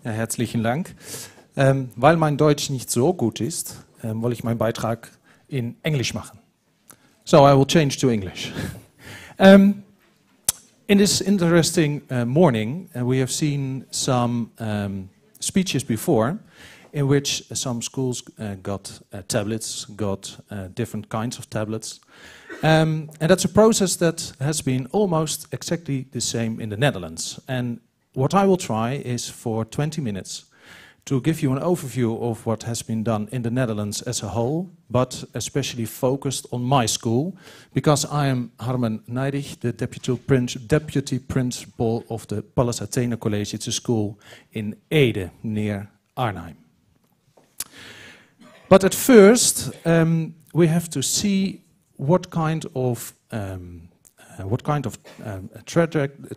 Ja, herzlichen Dank. Weil mein Deutsch nicht so gut ist, will ich meinen Beitrag in Englisch machen. So I will change to English. In this interesting morning, we have seen some speeches before in which some schools got tablets, got different kinds of tablets. And that's a process that has been almost exactly the same in the Netherlands. And what I will try is for 20 minutes to give you an overview of what has been done in the Netherlands as a whole, but especially focused on my school, because I am Harmen Neidig, the deputy principal of the Pallas Athene College. It's a school in Ede, near Arnhem. But at first, we have to see what kind of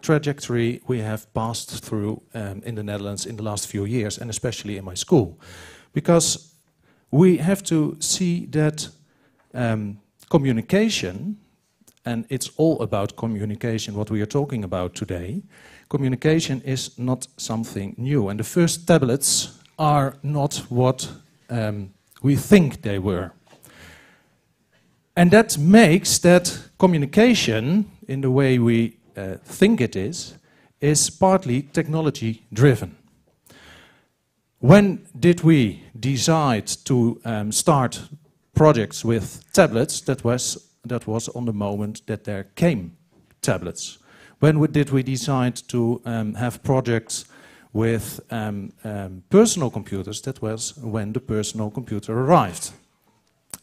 trajectory we have passed through in the Netherlands in the last few years, and especially in my school. Because we have to see that communication, and it's all about communication, what we are talking about today, communication is not something new. And the first tablets are not what we think they were. And that makes that communication, in the way we think it is partly technology driven. When did we decide to start projects with tablets? That was on the moment that there came tablets. When did we decide to have projects with personal computers? That was when the personal computer arrived.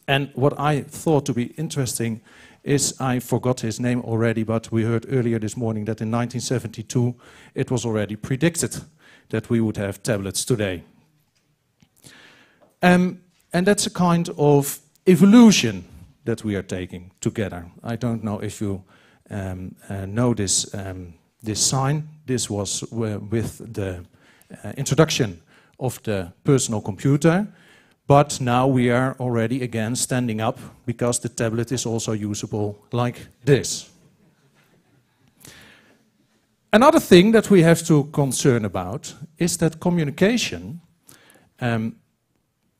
And what I thought to be interesting is, I forgot his name already, but we heard earlier this morning that in 1972 it was already predicted that we would have tablets today. And that's a kind of evolution that we are taking together. I don't know if you know this sign. This was with the introduction of the personal computer. But now we are already again standing up, because the tablet is also usable like this. Another thing that we have to concern about is that communication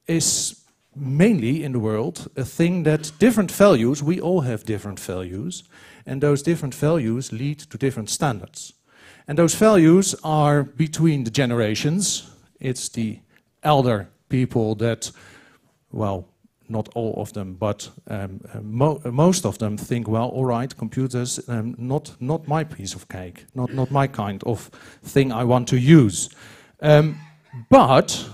is mainly in the world a thing that different values, we all have different values, and those different values lead to different standards. And those values are between the generations. It's the elder people that, well, not all of them, but most of them think, well, all right, computers, not my piece of cake, not my kind of thing I want to use. But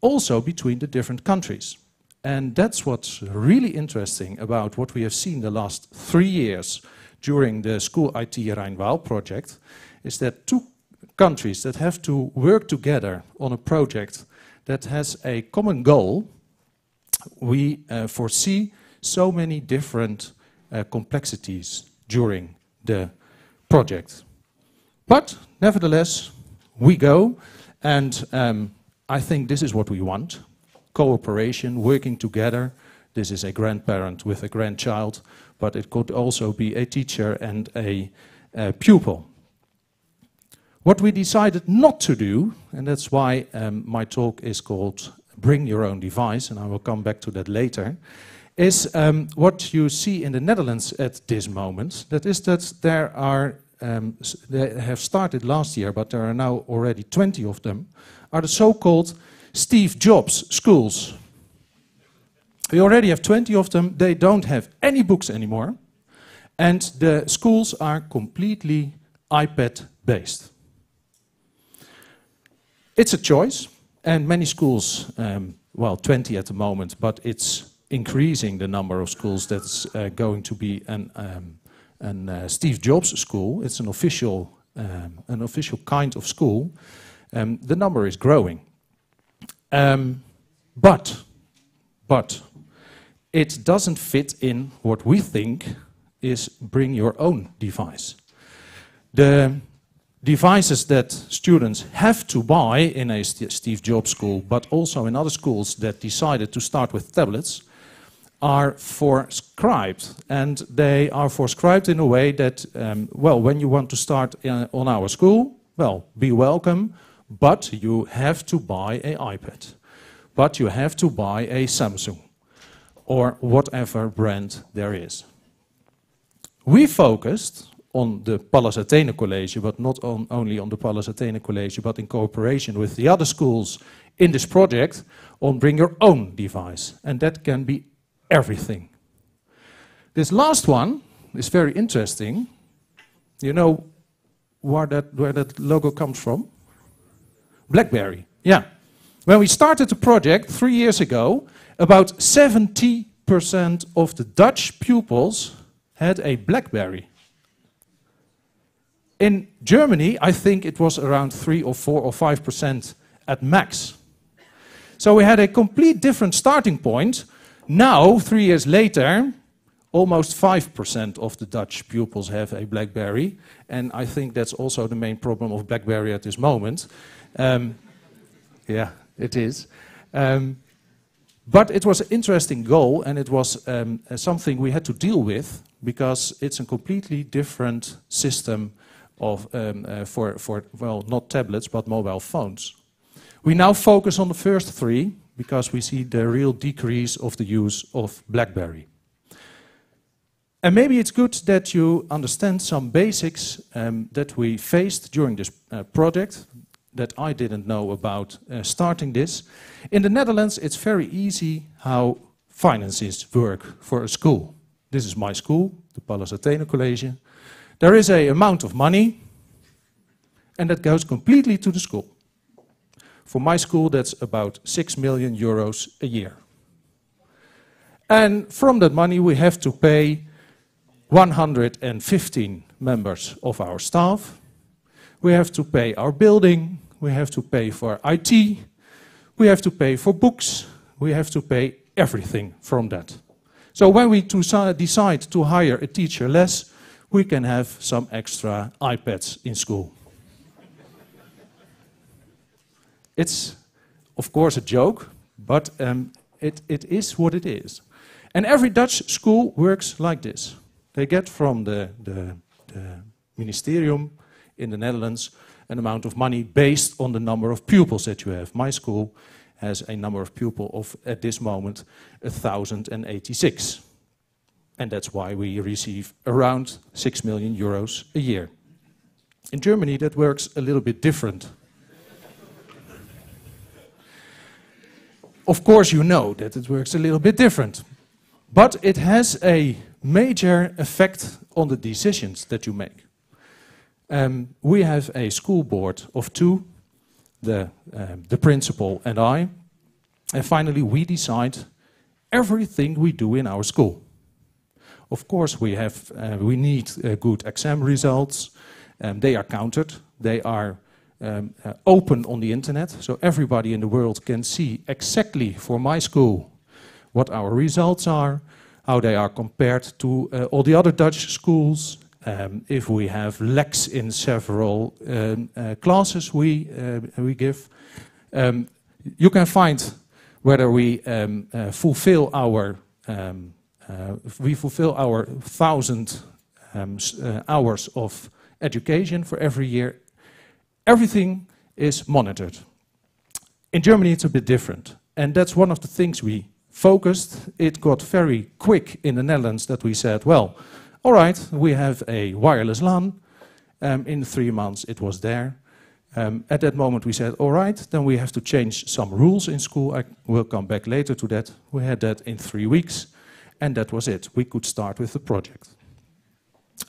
also between the different countries. And that's what's really interesting about what we have seen the last 3 years during the School IT Rhein-Waal project, is that two countries that have to work together on a project that has a common goal, we foresee so many different complexities during the project. But nevertheless, we go, and I think this is what we want. Cooperation, working together. This is a grandparent with a grandchild, but it could also be a teacher and a pupil. What we decided not to do, and that's why my talk is called Bring Your Own Device, and I will come back to that later, is what you see in the Netherlands at this moment. That is that there are, they have started last year, but there are now already 20 of them, are the so-called Steve Jobs schools. We already have 20 of them. They don't have any books anymore, and the schools are completely iPad-based. It's a choice, and many schools, well, 20 at the moment, but it's increasing the number of schools that's going to be an Steve Jobs school. It's an official kind of school. The number is growing. But it doesn't fit in what we think is bring your own device. The devices that students have to buy in a Steve Jobs school, but also in other schools that decided to start with tablets, are prescribed. And they are prescribed in a way that, well, when you want to start on our school, well, be welcome. but you have to buy an iPad, but you have to buy a Samsung, or whatever brand there is. We focused on the Pallas Athene College, but not only on the Pallas Athene College, but in cooperation with the other schools in this project, on bring your own device. And that can be everything. This last one is very interesting. You know where that logo comes from? BlackBerry, yeah. When we started the project 3 years ago, about 70% of the Dutch pupils had a BlackBerry. In Germany, I think it was around 3 or 4 or 5% at max. So we had a complete different starting point. Now, 3 years later, almost 5% of the Dutch pupils have a BlackBerry. And I think that's also the main problem of BlackBerry at this moment. Yeah, it is. But it was an interesting goal, and it was something we had to deal with, because it's a completely different system of, for not tablets, but mobile phones. We now focus on the first three, because we see the real decrease of the use of BlackBerry. And maybe it's good that you understand some basics that we faced during this project, that I didn't know about starting this. In the Netherlands, it's very easy how finances work for a school. This is my school, the Pallas Athene College. There is an amount of money, and that goes completely to the school. For my school, that's about 6 million euros a year. And from that money, we have to pay 115 members of our staff. We have to pay our building. We have to pay for IT. We have to pay for books. We have to pay everything from that. So when we decide to hire a teacher less, we can have some extra iPads in school. It's, of course, a joke, but it is what it is. And every Dutch school works like this. They get from the ministerium in the Netherlands an amount of money based on the number of pupils that you have. My school has a number of pupils of, at this moment, 1,086. And that's why we receive around 6 million euros a year. In Germany, that works a little bit different. Of course, you know that it works a little bit different. But it has a major effect on the decisions that you make. We have a school board of 2, the principal and I. And finally, we decide everything we do in our school. Of course, we need good exam results. They are counted. They are open on the internet, so everybody in the world can see exactly for my school what our results are, how they are compared to all the other Dutch schools. If we have lacks in several classes we give. You can find whether we fulfill our 1,000 hours of education for every year. Everything is monitored. In Germany, it's a bit different. And that's one of the things we focused. It got very quick in the Netherlands that we said, well, all right, we have a wireless LAN. In 3 months, it was there. At that moment, we said, all right, then we have to change some rules in school. I will come back later to that. We had that in 3 weeks, and that was it. We could start with the project.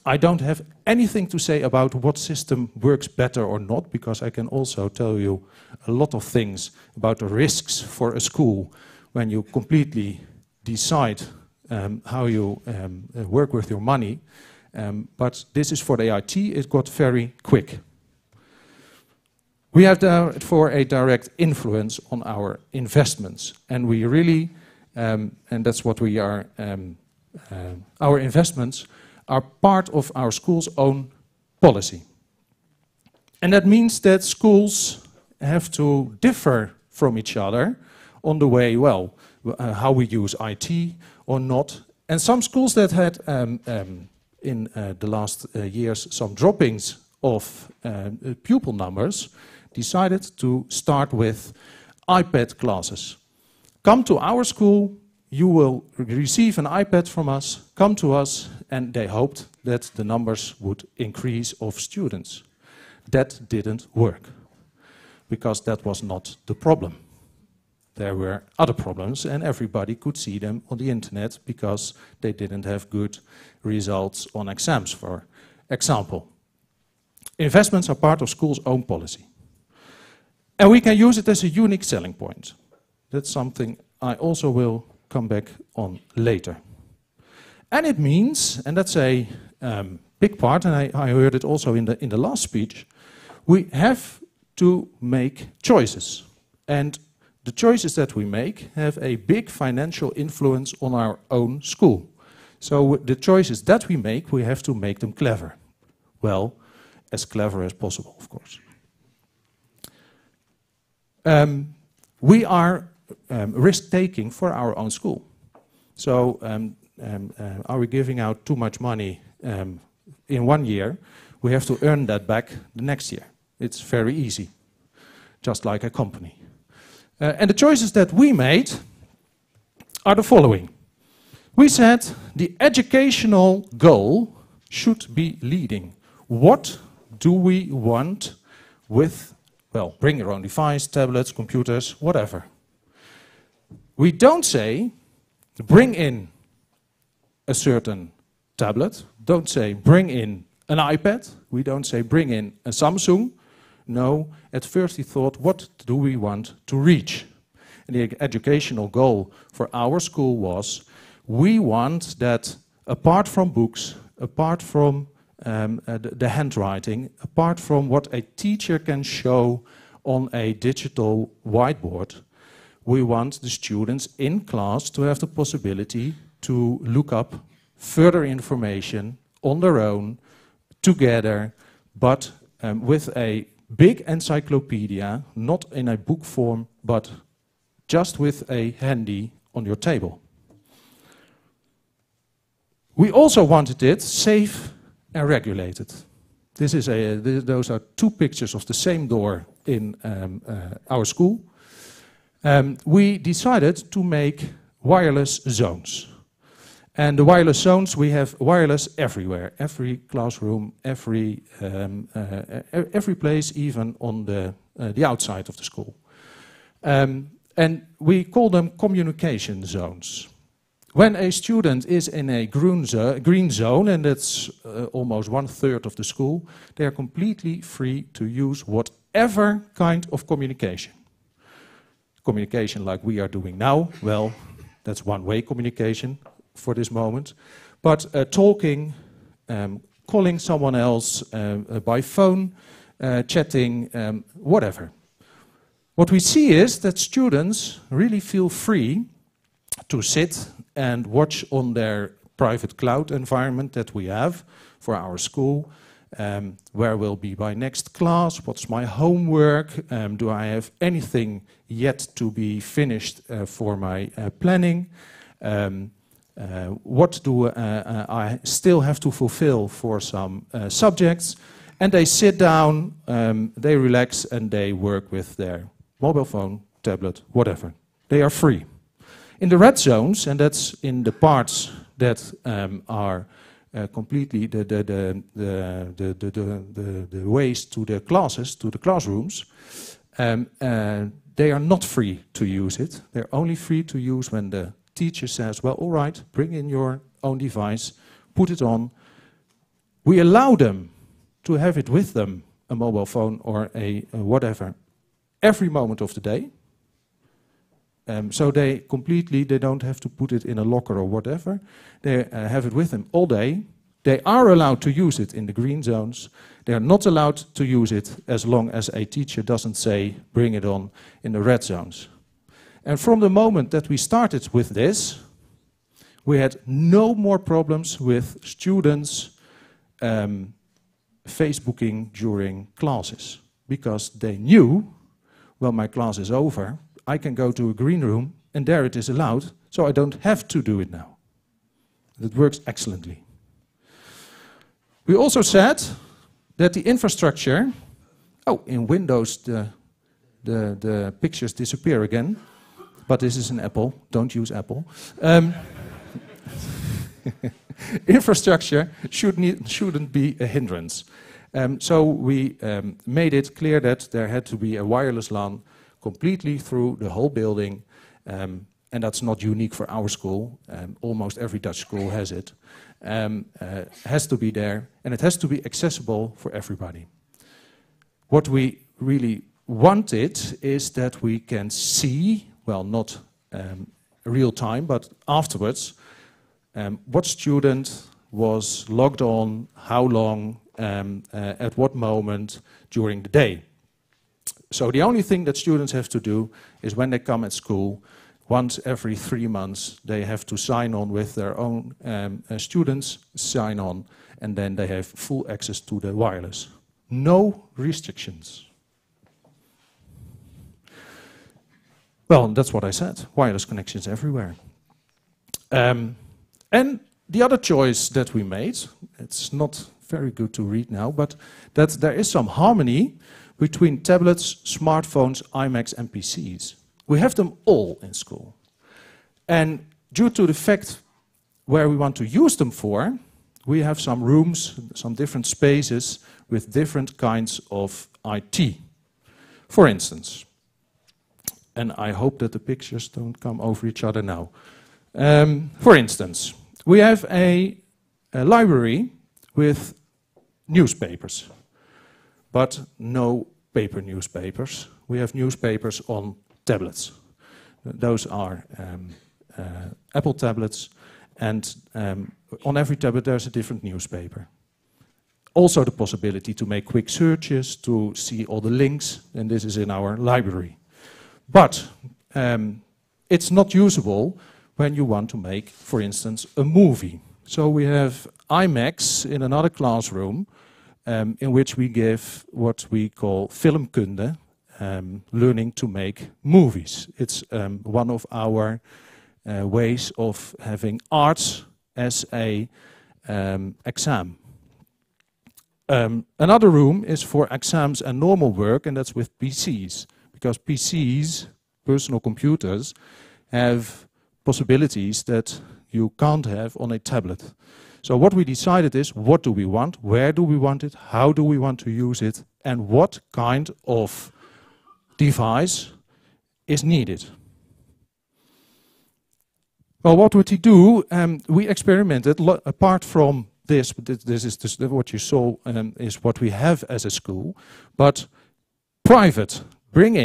I don't have anything to say about what system works better or not, because I can also tell you a lot of things about the risks for a school when you completely decide how you work with your money. But this is for the IT, it got very quick. We have therefore a direct influence on our investments, and we really, and that's what we are, our investments are part of our school's own policy. And that means that schools have to differ from each other on the way, well, how we use IT or not. And some schools that had, in the last years, some droppings of pupil numbers, decided to start with iPad classes. Come to our school, you will receive an iPad from us, come to us, and they hoped that the numbers would increase of students. That didn't work, because that was not the problem. There were other problems, and everybody could see them on the internet because they didn't have good results on exams, for example. Investments are part of school's own policy. And we can use it as a unique selling point. That's something I also will come back on later. And it means, and that's a big part, and I heard it also in the last speech, we have to make choices. And the choices that we make have a big financial influence on our own school. So the choices that we make, we have to make them clever. Well, as clever as possible, of course. We are risk-taking for our own school. So are we giving out too much money in 1 year? We have to earn that back the next year. It's very easy, just like a company. And the choices that we made are the following. We said the educational goal should be leading. What do we want with, well, bring your own device, tablets, computers, whatever. We don't say, bring in a certain tablet. Don't say, bring in an iPad. We don't say, bring in a Samsung. No, at first we thought, what do we want to reach? And the educational goal for our school was, we want that apart from books, apart from the handwriting, apart from what a teacher can show on a digital whiteboard, we want the students in class to have the possibility to look up further information on their own, together, but with a big encyclopedia, not in a book form, but just with a handy on your table. We also wanted it safe and regulated. Those are two pictures of the same door in our school. We decided to make wireless zones. And the wireless zones, we have wireless everywhere. Every classroom, every place, even on the outside of the school. And we call them communication zones. When a student is in a green zone, and that's almost 1/3 of the school, they are completely free to use whatever kind of communication. Communication like we are doing now, well, that's one-way communication for this moment. But talking, calling someone else by phone, chatting, whatever. What we see is that students really feel free to sit and watch on their private cloud environment that we have for our school. Where will be my next class? What's my homework? Do I have anything yet to be finished for my planning? What do I still have to fulfill for some subjects? And they sit down, they relax, and they work with their mobile phone, tablet, whatever. They are free. In the red zones, and that's in the parts that are completely the ways to the classes, to the classrooms, they are not free to use it. They're only free to use when the teacher says, well, all right, bring in your own device, put it on. We allow them to have it with them, a mobile phone or a whatever, every moment of the day. So they don't have to put it in a locker or whatever. They have it with them all day. They are allowed to use it in the green zones. They are not allowed to use it as long as a teacher doesn't say, bring it on in the red zones. And from the moment that we started with this, we had no more problems with students Facebooking during classes. Because they knew, well, my class is over, I can go to a green room, and there it is allowed, so I don't have to do it now. It works excellently. We also said, that the infrastructure, oh, in Windows the pictures disappear again, but this is an Apple, don't use Apple. Infrastructure shouldn't be a hindrance. So we made it clear that there had to be a wireless LAN completely through the whole building, and that's not unique for our school. Almost every Dutch school has it. Has to be there, and it has to be accessible for everybody. What we really wanted is that we can see, well, not real time, but afterwards, what student was logged on, how long, at what moment during the day. So the only thing that students have to do is when they come at school, once every 3 months, they have to sign on with their own students, sign on, and then they have full access to the wireless. No restrictions. Well, that's what I said, wireless connections everywhere. And the other choice that we made, it's not very good to read now, but that there is some harmony between tablets, smartphones, iMacs and PCs. We have them all in school. And due to the fact where we want to use them for, we have some rooms, some different spaces with different kinds of IT. For instance, and I hope that the pictures don't come over each other now. For instance, we have a library with newspapers, but no paper newspapers. We have newspapers on tablets. Those are Apple tablets, and on every tablet there's a different newspaper. Also the possibility to make quick searches, to see all the links, and this is in our library. But it's not usable when you want to make, for instance, a movie. So we have iMacs in another classroom in which we give what we call filmkunde, learning to make movies. It's one of our ways of having arts as a exam. Another room is for exams and normal work, and that's with PCs. Because PCs, personal computers, have possibilities that you can't have on a tablet. So what we decided is, what do we want, where do we want it, how do we want to use it, and what kind of device is needed. Well, what would he do? We experimented, apart from this, but this is what you saw is what we have as a school, but private, bring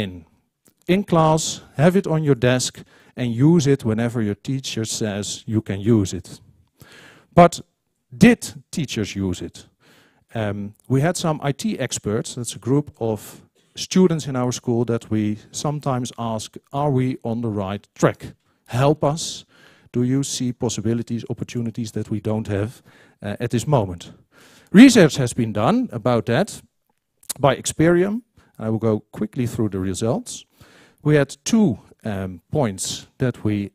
in class, have it on your desk, and use it whenever your teacher says you can use it. But did teachers use it? We had some IT experts, that's a group of students in our school that we sometimes ask, are we on the right track? Help us. Do you see possibilities, opportunities that we don't have at this moment? Research has been done about that by Experium. I will go quickly through the results. We had 2 points that we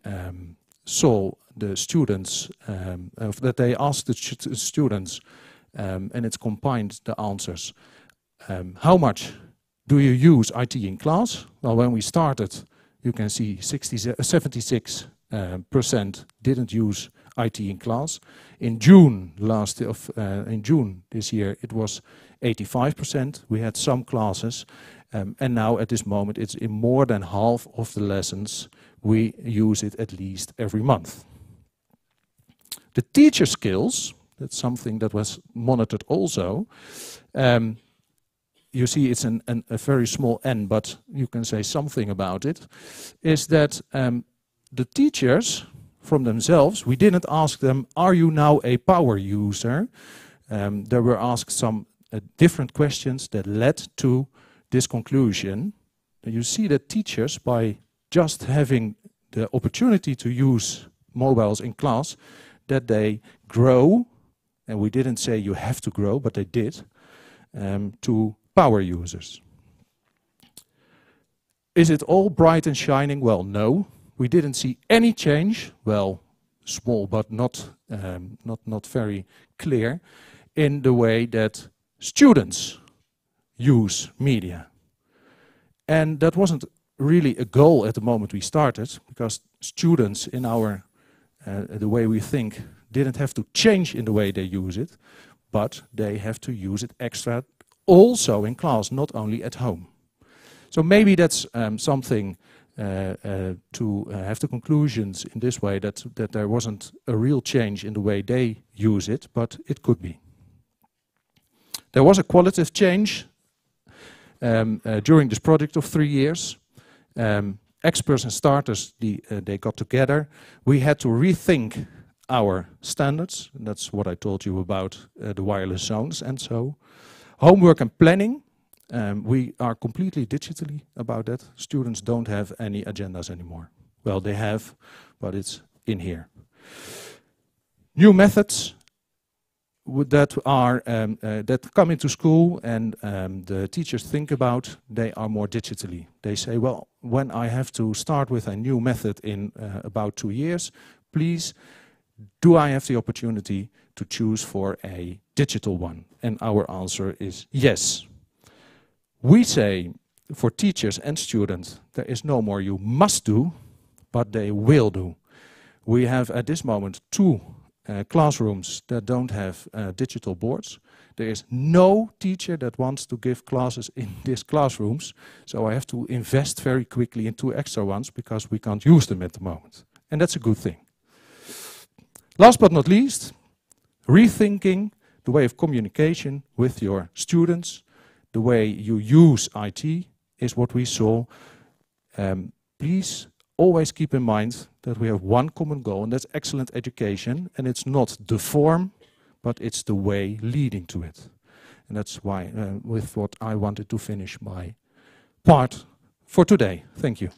saw the students, that they asked the students, and it's combined the answers. How much do you use IT in class? Well, when we started, you can see 76% didn't use IT in class. In June this year, it was 85%. We had some classes, and now at this moment, it's in more than half of the lessons. We use it at least every month. The teacher skills, that's something that was monitored also. You see it's a very small n, but you can say something about it, is that the teachers from themselves, we didn't ask them, are you now a power user? There were asked some different questions that led to this conclusion. And you see that teachers, by just having the opportunity to use mobiles in class, that they grow, and we didn't say you have to grow, but they did, to power users. Is it all bright and shining? Well, no. We didn't see any change, well, small but not very clear, in the way that students use media. And that wasn't really a goal at the moment we started, because students in our, the way we think, didn't have to change in the way they use it, but they have to use it extra also in class, not only at home. So maybe that's something to have the conclusions in this way, that there wasn't a real change in the way they use it, but it could be. There was a qualitative change during this project of 3 years. Experts and starters, they got together. We had to rethink our standards. And that's what I told you about the wireless zones and so. Homework and planning. We are completely digitally about that. Students don't have any agendas anymore. Well, they have, but it's in here. New methods that are that come into school and the teachers think about, they are more digitally. They say, well, when I have to start with a new method in about 2 years, please, do I have the opportunity to choose for a digital one? And our answer is yes. We say for teachers and students, there is no more you must do, but they will do. We have at this moment 2 classrooms that don't have digital boards. There is no teacher that wants to give classes in these classrooms, so I have to invest very quickly in 2 extra ones because we can't use them at the moment. And that's a good thing. Last but not least, rethinking the way of communication with your students. The way you use IT is what we saw. Please always keep in mind that we have one common goal, and that's excellent education. And it's not the form, but it's the way leading to it. And that's why, with what I wanted to finish my part for today. Thank you.